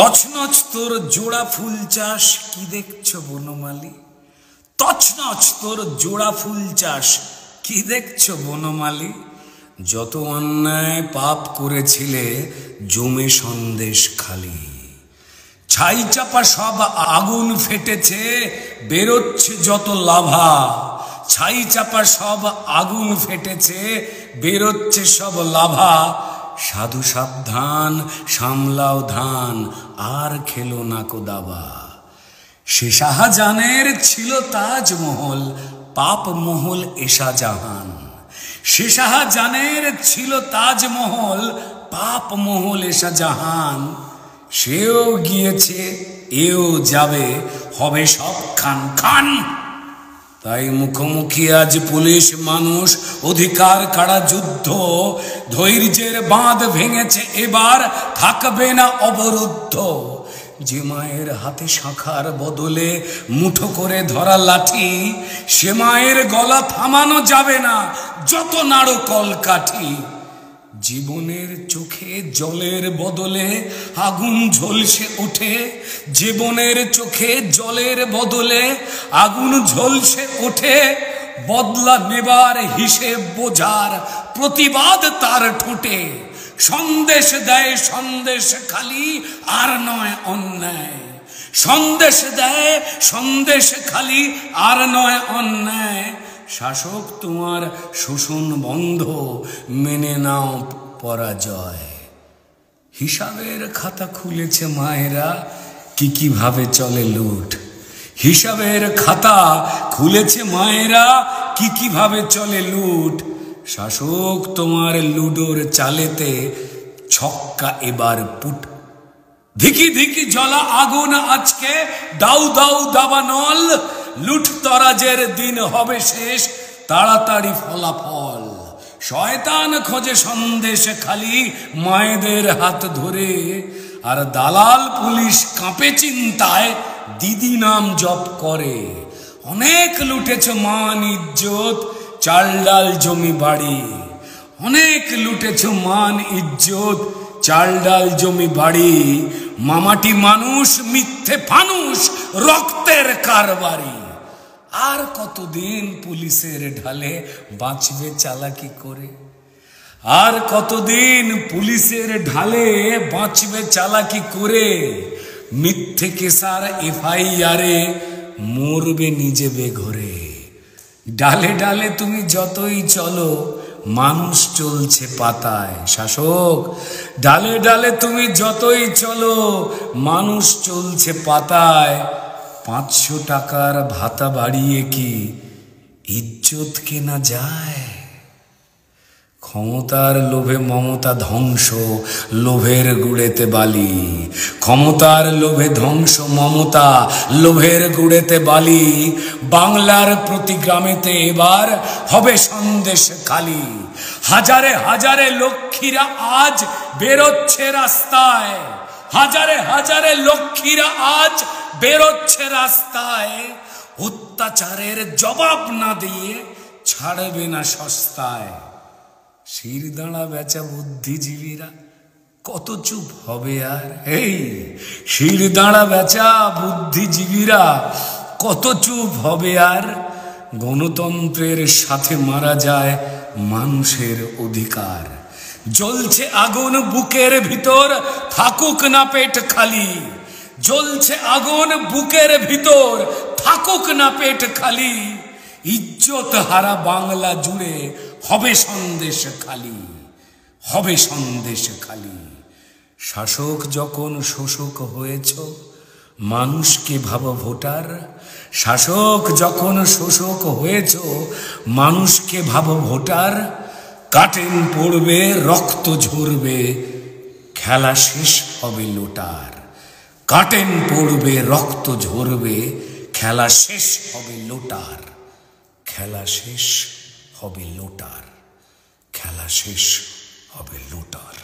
তছনছ তোর জোড়া ফুল চাষ কি দেখছো বনমালী, তছনছ তোর জোড়া ফুল চাষ কি দেখছো বনমালী। যত অন্যায় পাপ করেছিলে জমে সন্দেশ খালি, ছাই চাপা সব আগুন ফেটেছে বেরোচ্ছে যত লাভা। ছাই চাপা সব আগুন ফেটেছে বেরোচ্ছে সব লাভা। সাধু সাবধান সামলাও ধান আর খেলো না কো দাবা। সে শাহজাহানের ছিল তাজমহল, পাপ মহল এশা জাহান। সে শাহজাহানের ছিল তাজমহল, পাপ মহল এশা জাহান। সেও গিয়েছে এও যাবে, হবে সব খান খান। তাই মুখোমুখি আজ পুলিশ মানুষ, অধিকার কাড়া যুদ্ধ। ধৈর্যের বাঁধ ভেঙেছে এবার, থাকবে না অবরুদ্ধ। যে মায়ের হাতে শাখার বদলে মুঠো করে ধরা লাঠি, সে মায়ের গলা থামানো যাবে না যত নাড়ো কলকাঠি। জীবনের চোখে জলের বদলে আগুন ঝলসে ওঠে। জীবনের চোখে জলের বদলে আগুন ঝলসে ওঠে। বদলা নেবার হিসেব বোঝার প্রতিবাদ তার ঠোঁটে। সন্দেশ দেয় সন্দেশ খালি আর নয় অন্যায়। সন্দেশ দেয় সন্দেশ খালি আর নয় অন্যায়। শাসক তোমার শোষণ বন্ধ, মেনে নাও পরাজয়। হিসাবের খাতা খুলেছে মায়েরা, কি কিভাবে চলে লুট। হিসাবের খাতা খুলেছে মায়েরা, কি কিভাবে চলে লুট। শাসক তোমার লুডোর চালেতে ছক্কা এবার পুট। ধিকি ধিকি জ্বলা আগুন আজকে, দাউ দাউ দাবানল। লুট তরাজের দিন হবে শেষ, তাড়াতাড়ি ফলাফল। শয়তান খোঁজে সন্দেশ খালি মায়েদের হাত ধরে। আর দালাল পুলিশ কাঁপে চিন্তায় দিদি নাম জপ করে। অনেক লুটেছ মান ইজ্জত, চাল ডাল জমি বাড়ি। অনেক লুটেছ মান ইজ্জত, চাল ডাল জমি বাড়ি। মামাটি মানুষ মিথ্যে ফানুষ, রক্তের কারবারি। আর কতদিন পুলিশের ঢালে বাঁচবে চালাকি করে। আর কতদিন পুলিশের ঢালে বাঁচবে চালাকি করে। মিথ্যে কেসার এফআইআরে মরবে নিজে বেঘরে। ডালে ডালে তুমি যতই চলো মানুষ চলছে পাতায়। শাসক ডালে ডালে তুমি যতই চলো মানুষ চলছে পাতায়। 500 টাকার ভাতা বাড়িয়ে কি ইজ্জত কেনা যায়। ক্ষমতার লোভে মমতা ধ্বংস, লোভের গুড়েতে বালি। ক্ষমতার লোভে ধ্বংস মমতা, লোভের গুড়েতে বালি। বাংলার প্রতি গ্রামেতে এবার হবে সন্দেশ খালি। হাজারে হাজারে লক্ষ্মীরা আজ বেরোচ্ছে রাস্তায়। হাজারে হাজারে লক্ষ্মীরা আজ বেরোচ্ছে রাস্তায়। অত্যাচারের জবাব না দিয়ে ছাড়বে না সস্তায়। শিরদাঁড়া বেচা বুদ্ধিজীবীরা কত চুপ হবে আর। এই শিরদাঁড়া বেচা বুদ্ধিজীবীরা কত চুপ হবে আর। গণতন্ত্রের সাথে মারা যায় মানুষের অধিকার। জ্বলছে আগুন বুকের ভিতর, থাকুক না পেট খালি। জ্বলছে আগুন বুকের ভিতর, থাকুক না পেট খালি। ইজ্জত হারা বাংলা জুড়ে হবে সন্দেশ খালি, হবে সন্দেশ খালি। শাসক যখন শোষক হয়েছ মানুষকে ভাবো ভোটার। শাসক যখন শোষক হয়েছ মানুষকে ভাবো ভোটার। কাটেন পড়বে রক্ত ঝরবে, খেলা শেষ হবে লোটার। কাটেন পড়বে রক্ত ঝরবে, খেলা শেষ হবে লোটার। খেলা শেষ হবে লোটার, খেলা শেষ হবে লোটার।